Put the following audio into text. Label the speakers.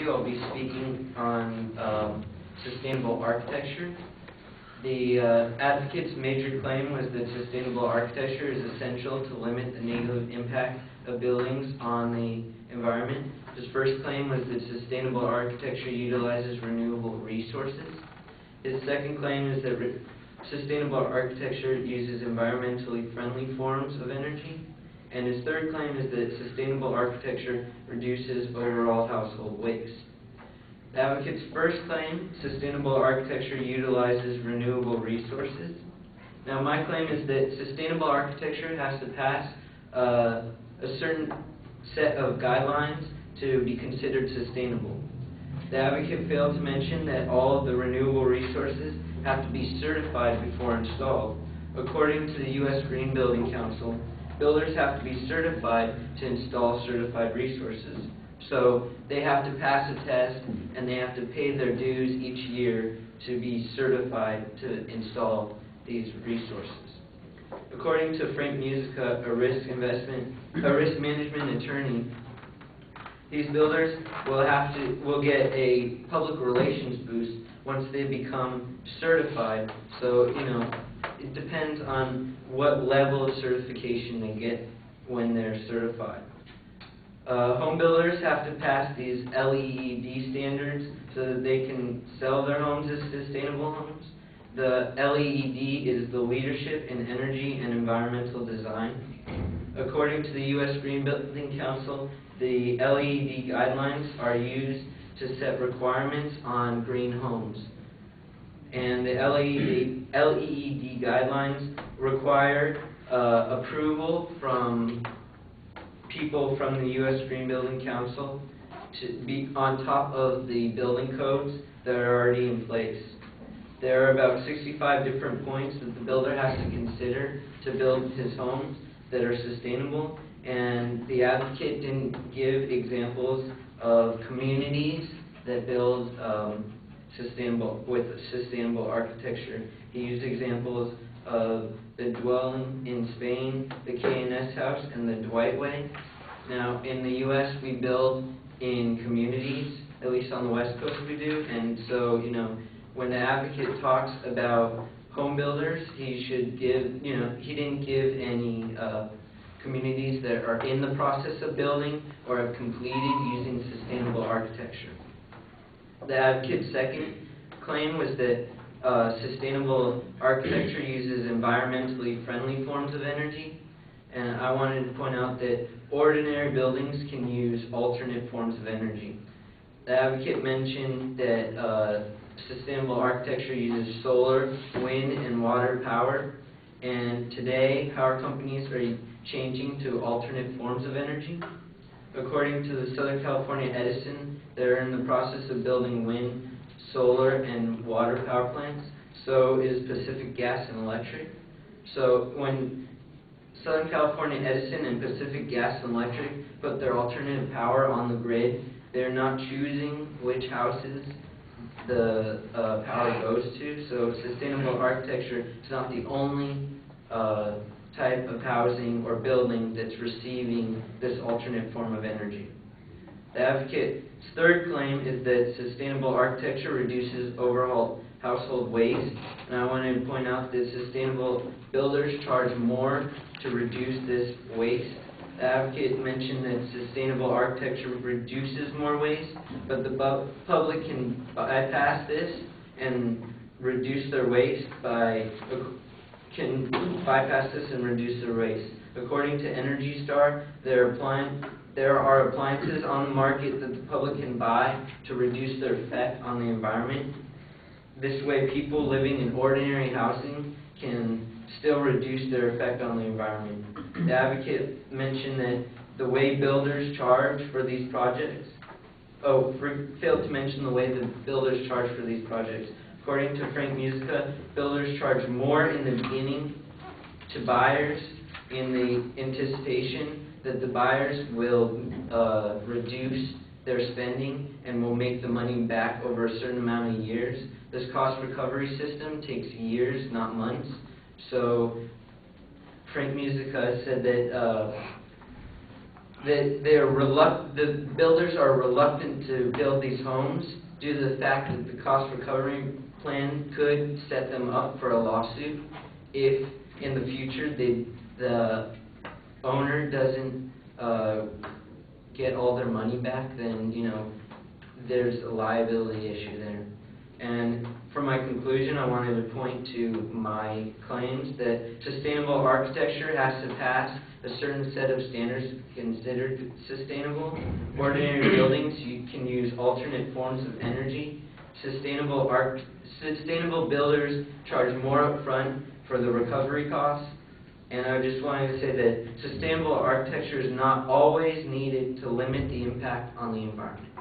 Speaker 1: you, I'll be speaking on sustainable architecture. The advocate's major claim was that sustainable architecture is essential to limit the negative impact of buildings on the environment. His first claim was that sustainable architecture utilizes renewable resources. His second claim is that sustainable architecture uses environmentally friendly forms of energy. And his third claim is that sustainable architecture reduces overall household waste. The advocate's first claim, sustainable architecture utilizes renewable resources. Now, my claim is that sustainable architecture has to pass a certain set of guidelines to be considered sustainable. The advocate failed to mention that all of the renewable resources have to be certified before installed. According to the U.S. Green Building Council, builders have to be certified to install certified resources. So they have to pass a test and they have to pay their dues each year to be certified to install these resources. According to Frank Musica, a risk management attorney, these builders will get a public relations boost once they become certified. So, it depends on what level of certification they get when they're certified. Home builders have to pass these LEED standards so that they can sell their homes as sustainable homes. The LEED is the Leadership in Energy and Environmental Design. According to the U.S. Green Building Council, the LEED guidelines are used to set requirements on green homes. And the LEED guidelines require approval from people from the U.S. Green Building Council to be on top of the building codes that are already in place. There are about 65 different points that the builder has to consider to build his homes that are sustainable, and the advocate didn't give examples of communities that build with sustainable architecture. He used examples of the dwelling in Spain, the K&S house, and the Dwight Way. Now, in the U.S., we build in communities, at least on the West Coast we do, and so, when the advocate talks about home builders, he should give, he didn't give any communities that are in the process of building or have completed using sustainable architecture. The advocate's second claim was that sustainable architecture uses environmentally friendly forms of energy, and I wanted to point out that ordinary buildings can use alternate forms of energy. The advocate mentioned that sustainable architecture uses solar, wind, and water power, and today power companies are changing to alternate forms of energy. According to the Southern California Edison, they're in the process of building wind, solar, and water power plants. So is Pacific Gas and Electric. So when Southern California Edison and Pacific Gas and Electric put their alternative power on the grid, they're not choosing which houses the power goes to. So sustainable architecture is not the only type of housing or building that's receiving this alternate form of energy. The advocate's third claim is that sustainable architecture reduces overall household waste, and I wanted to point out that sustainable builders charge more to reduce this waste. The advocate mentioned that sustainable architecture reduces more waste, but the public can bypass this and reduce their waste According to Energy Star, there are appliances on the market that the public can buy to reduce their effect on the environment. This way, people living in ordinary housing can still reduce their effect on the environment. The advocate mentioned that the way builders charge for these projects, failed to mention the way the builders charge for these projects. According to Frank Musica, builders charge more in the beginning to buyers in the anticipation that the buyers will reduce their spending and will make the money back over a certain amount of years. This cost recovery system takes years, not months. So Frank Musica said that that the builders are reluctant to build these homes due to the fact that the cost recovery plan could set them up for a lawsuit if in the future the owner doesn't get all their money back. Then there's a liability issue there. And for my conclusion, I wanted to point to my claims that sustainable architecture has to pass a certain set of standards considered sustainable. Ordinary buildings, you can use alternate forms of energy. Sustainable builders charge more upfront for the recovery costs. And I just wanted to say that sustainable architecture is not always needed to limit the impact on the environment.